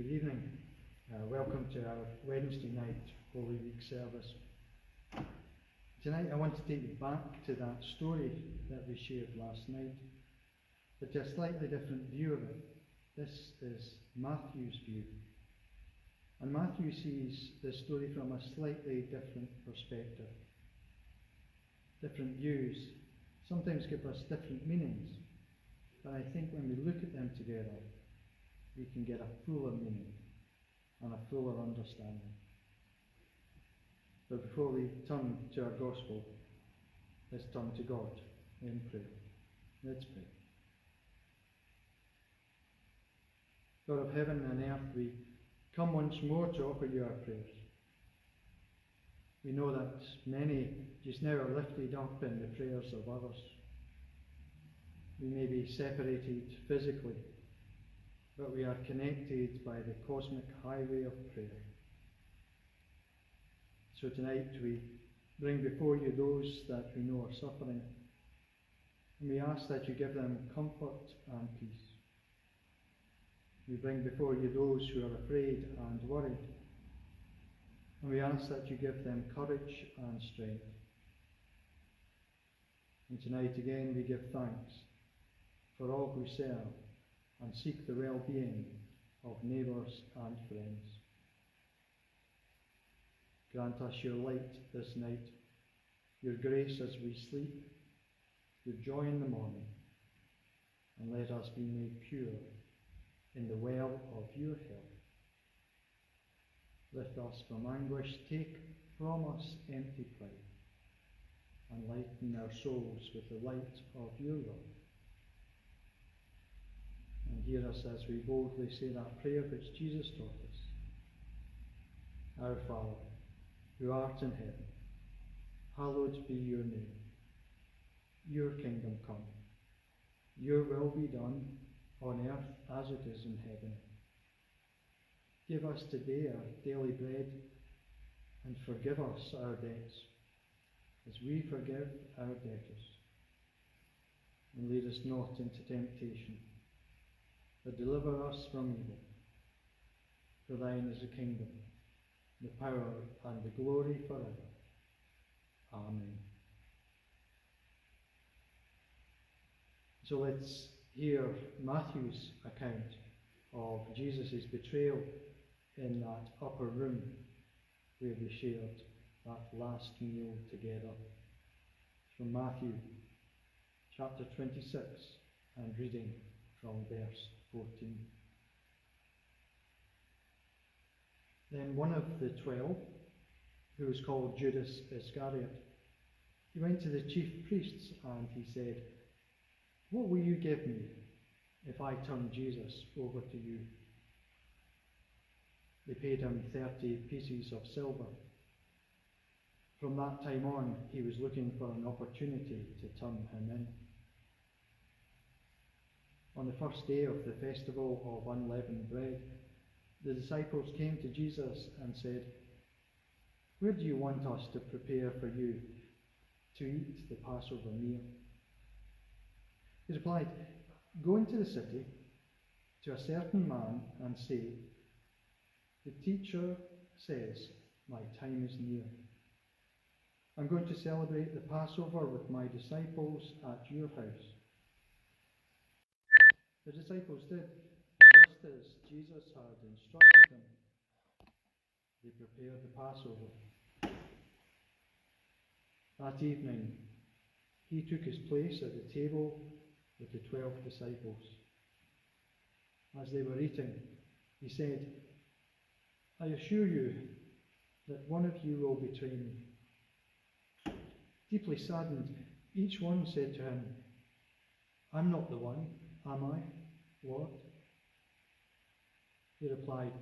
Good evening. Welcome to our Wednesday night Holy Week service. Tonight I want to take you back to that story that we shared last night, but to a slightly different view of it. This is Matthew's view. And Matthew sees this story from a slightly different perspective. Different views sometimes give us different meanings, but I think when we look at them together, we can get a fuller meaning and a fuller understanding. But before we turn to our Gospel, let's turn to God in prayer. Let's pray. God of heaven and earth, we come once more to offer you our prayers. We know that many just now are lifted up in the prayers of others. We may be separated physically, but we are connected by the cosmic highway of prayer. So tonight we bring before you those that we know are suffering, and we ask that you give them comfort and peace. We bring before you those who are afraid and worried, and we ask that you give them courage and strength. And tonight again we give thanks for all who serve and seek the well-being of neighbours and friends. Grant us your light this night, your grace as we sleep, your joy in the morning, and let us be made pure in the well of your health. Lift us from anguish, take from us empty pride, and lighten our souls with the light of your love. And hear us as we boldly say that prayer which Jesus taught us. Our Father, who art in heaven, hallowed be your name. Your kingdom come. Your will be done on earth as it is in heaven. Give us today our daily bread, and forgive us our debts, as we forgive our debtors. And lead us not into temptation, but deliver us from evil. For thine is the kingdom, the power, and the glory forever. Amen. So let's hear Matthew's account of Jesus' betrayal in that upper room where they shared that last meal together. From Matthew chapter 26 and reading from verse 14. Then one of the 12, who was called Judas Iscariot, he went to the chief priests and he said, "What will you give me if I turn Jesus over to you?" They paid him 30 pieces of silver. From that time on, he was looking for an opportunity to turn him in. On the first day of the festival of unleavened bread, the disciples came to Jesus and said, "Where do you want us to prepare for you to eat the Passover meal?" He replied, "Go into the city to a certain man and say, 'The teacher says, my time is near. I'm going to celebrate the Passover with my disciples at your house.'" The disciples did just as Jesus had instructed them. They prepared the Passover. That evening, he took his place at the table with the 12 disciples. As they were eating, he said, "I assure you that one of you will betray me." Deeply saddened, each one said to him, "I'm not the one, am I, Lord?" He replied,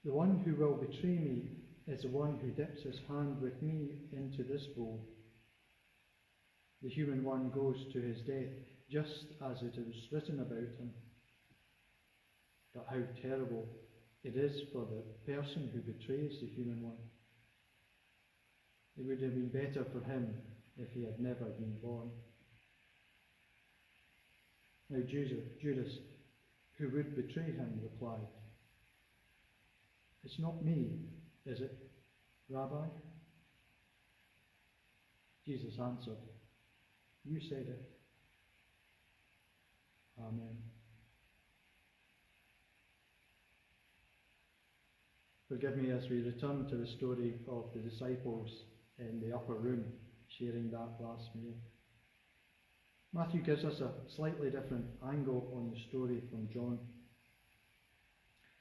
"The one who will betray me is the one who dips his hand with me into this bowl. The human one goes to his death, just as it is written about him. But how terrible it is for the person who betrays the human one. It would have been better for him if he had never been born." Now Judas, who would betray him, replied, It's not me, is it, Rabbi? Jesus answered, You said it. Amen. Forgive me as we return to the story of the disciples in the upper room, sharing that last meal. Matthew gives us a slightly different angle on the story from John.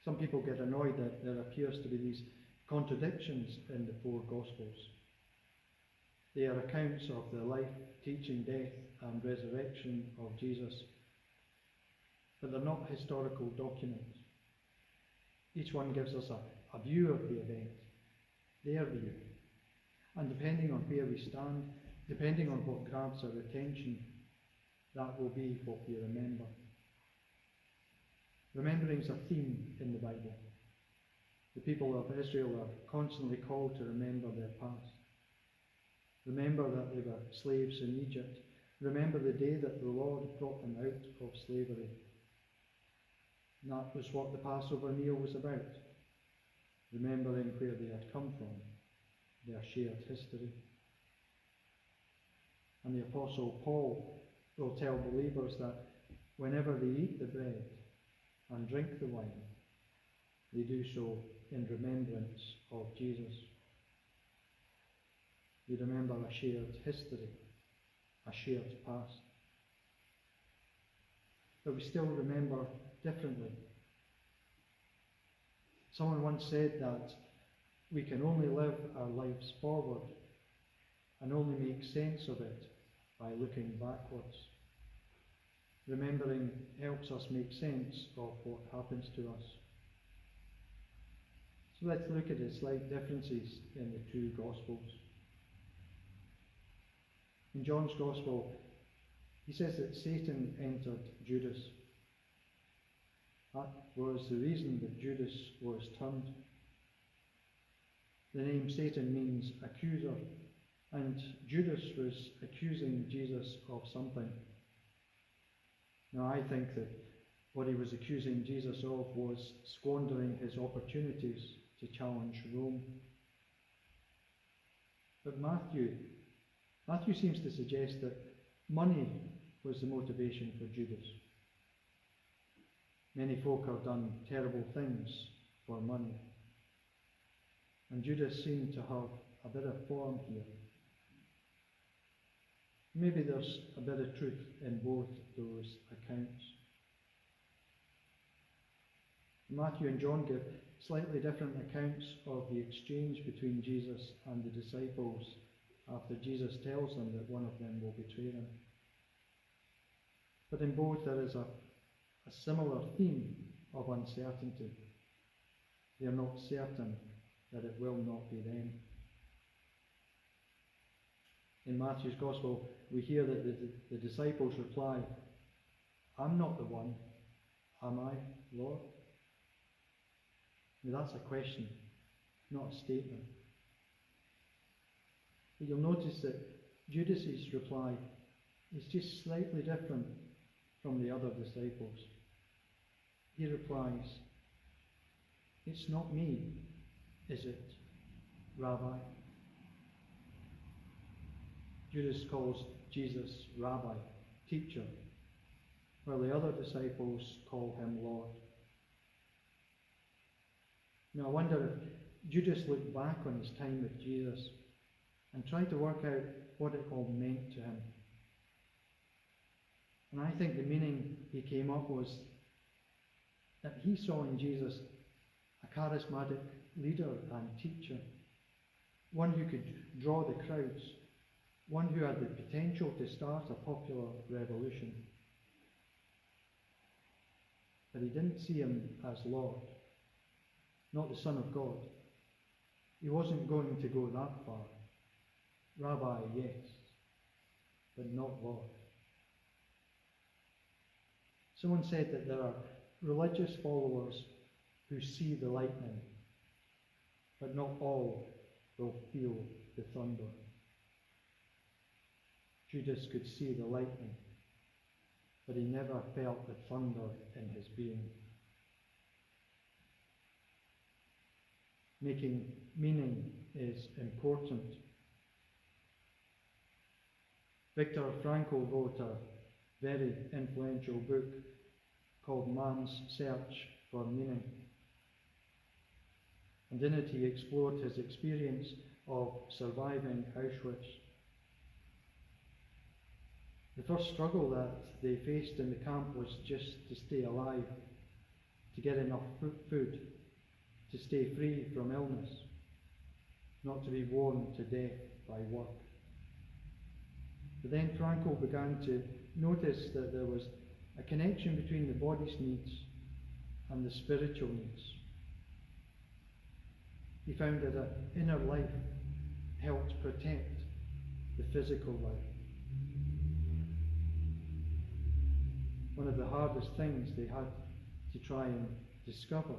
Some people get annoyed that there appears to be these contradictions in the four Gospels. They are accounts of the life, teaching, death and resurrection of Jesus, but they're not historical documents. Each one gives us a view of the event, their view. And depending on where we stand, depending on what grabs our attention, that will be what we remember. Remembering is a theme in the Bible. The people of Israel are constantly called to remember their past. Remember that they were slaves in Egypt. Remember the day that the Lord brought them out of slavery. And that was what the Passover meal was about. Remembering where they had come from, their shared history. And the Apostle Paul will tell believers that whenever they eat the bread and drink the wine, they do so in remembrance of Jesus. They remember a shared history, a shared past. But we still remember differently. Someone once said that we can only live our lives forward and only make sense of it by looking backwards. Remembering helps us make sense of what happens to us. So let's look at the slight differences in the two Gospels. In John's Gospel, he says that Satan entered Judas. That was the reason that Judas was turned. The name Satan means accuser, and Judas was accusing Jesus of something. Now I think that what he was accusing Jesus of was squandering his opportunities to challenge Rome. But Matthew seems to suggest that money was the motivation for Judas. Many folk have done terrible things for money. And Judas seemed to have a bit of form here. Maybe there's a bit of truth in both those accounts. Matthew and John give slightly different accounts of the exchange between Jesus and the disciples after Jesus tells them that one of them will betray him. But in both there is a similar theme of uncertainty. They are not certain that it will not be them. In Matthew's Gospel, we hear that the disciples reply, I'm not the one, am I, Lord? Now that's a question, not a statement. But you'll notice that Judas's reply is just slightly different from the other disciples. He replies, it's not me, is it, Rabbi? Judas calls Jesus Rabbi, teacher, while the other disciples call him Lord. Now I wonder if Judas looked back on his time with Jesus and tried to work out what it all meant to him. And I think the meaning he came up was that he saw in Jesus a charismatic leader and teacher, one who could draw the crowds, one who had the potential to start a popular revolution. But he didn't see him as Lord, not the Son of God. He wasn't going to go that far. Rabbi, yes, but not Lord. Someone said that there are religious followers who see the lightning, but not all will feel the thunder. Judas could see the lightning, but he never felt the thunder in his being. making meaning is important. Viktor Frankl wrote a very influential book called Man's Search for Meaning. And in it he explored his experience of surviving Auschwitz. The first struggle that they faced in the camp was just to stay alive, to get enough food, to stay free from illness, not to be worn to death by work. But then Frankl began to notice that there was a connection between the body's needs and the spiritual needs. He found that an inner life helped protect the physical life. One of the hardest things they had to try and discover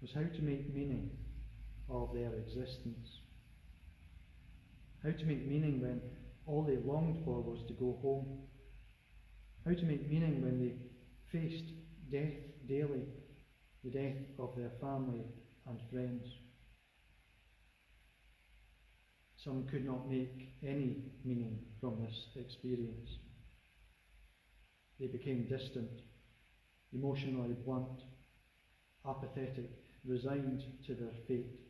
was how to make meaning of their existence. How to make meaning when all they longed for was to go home. How to make meaning when they faced death daily, the death of their family and friends. Some could not make any meaning from this experience. They became distant, emotionally blunt, apathetic, resigned to their fate.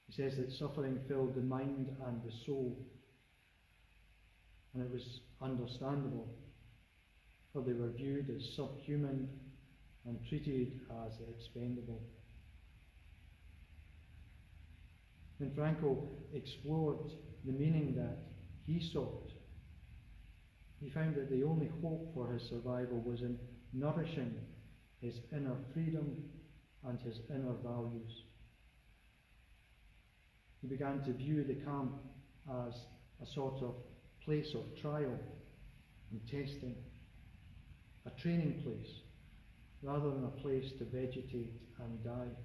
He says that suffering filled the mind and the soul, and it was understandable, for they were viewed as subhuman and treated as expendable. When Frankl explored the meaning that he sought, he found that the only hope for his survival was in nourishing his inner freedom and his inner values. He began to view the camp as a sort of place of trial and testing, a training place, rather than a place to vegetate and die.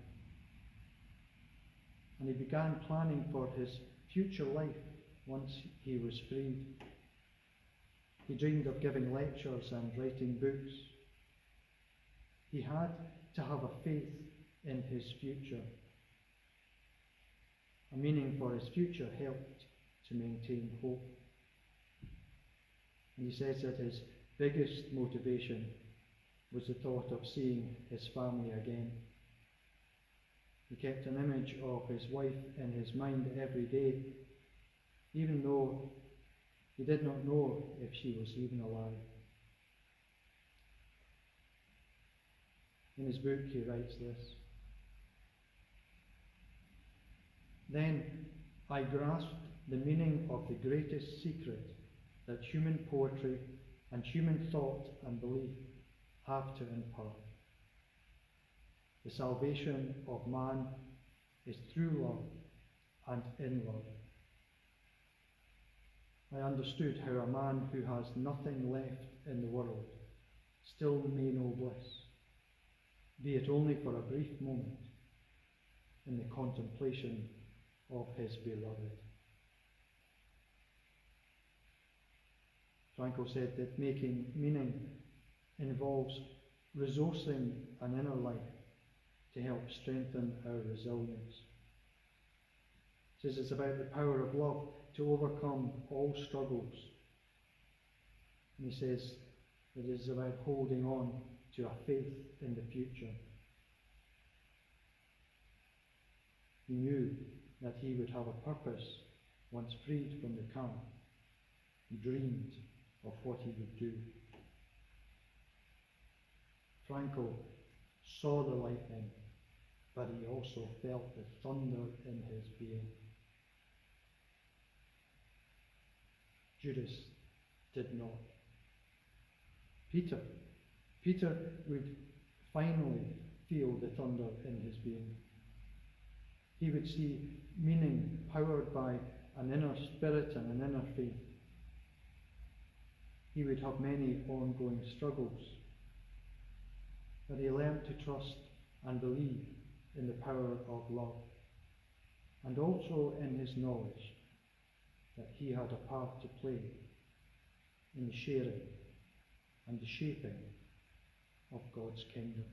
And he began planning for his future life once he was freed. He dreamed of giving lectures and writing books. He had to have a faith in his future. A meaning for his future helped to maintain hope. And he says that his biggest motivation was the thought of seeing his family again. He kept an image of his wife in his mind every day, even though he did not know if she was even alive. In his book he writes this: "Then I grasped the meaning of the greatest secret that human poetry and human thought and belief have to impart. The salvation of man is through love and in love. I understood how a man who has nothing left in the world still may know bliss, be it only for a brief moment, in the contemplation of his beloved." Frankl said that making meaning involves resourcing an inner life to help strengthen our resilience. He says it's about the power of love to overcome all struggles. And he says it is about holding on to a faith in the future. He knew that he would have a purpose once freed from the camp. He dreamed of what he would do. Frankl saw the lightning, but he also felt the thunder in his being. Judas did not. Peter would finally feel the thunder in his being. He would see meaning powered by an inner spirit and an inner faith. He would have many ongoing struggles, but he learned to trust and believe in the power of love, and also in his knowledge that he had a part to play in the sharing and the shaping of God's kingdom.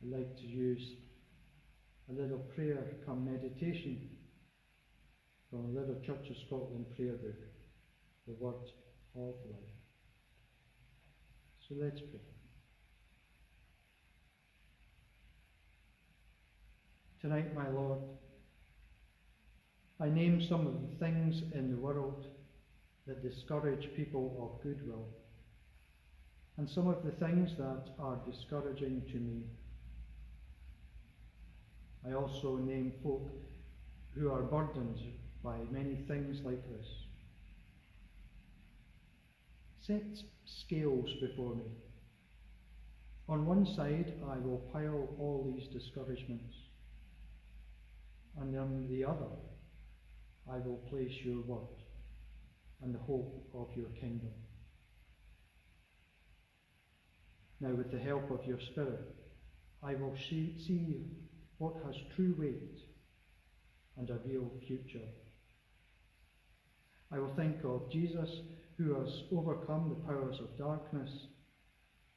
I'd like to use a little prayer come meditation from a little Church of Scotland prayer book, the Word of Life. So let's pray. Tonight, my Lord, I name some of the things in the world that discourage people of goodwill, and some of the things that are discouraging to me. I also name folk who are burdened by many things like this. Set scales before me. On one side I will pile all these discouragements, and on the other I will place your word and the hope of your kingdom. Now, with the help of your Spirit, I will see what has true weight and a real future. I will think of Jesus, who has overcome the powers of darkness,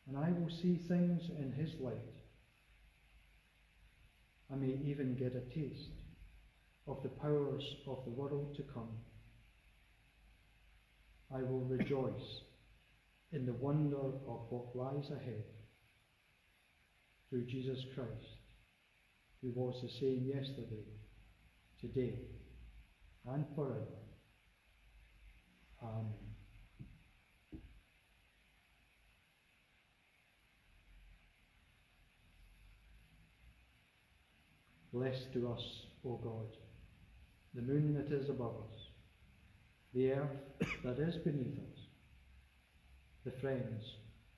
and I will see things in his light. I may even get a taste of the powers of the world to come. I will rejoice in the wonder of what lies ahead through Jesus Christ, who was the same yesterday, today, and forever. Amen. Bless to us, O God, the moon that is above us, the earth that is beneath us, the friends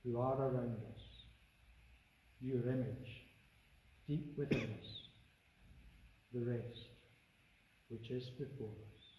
who are around us, your image deep within us, the rest which is before us.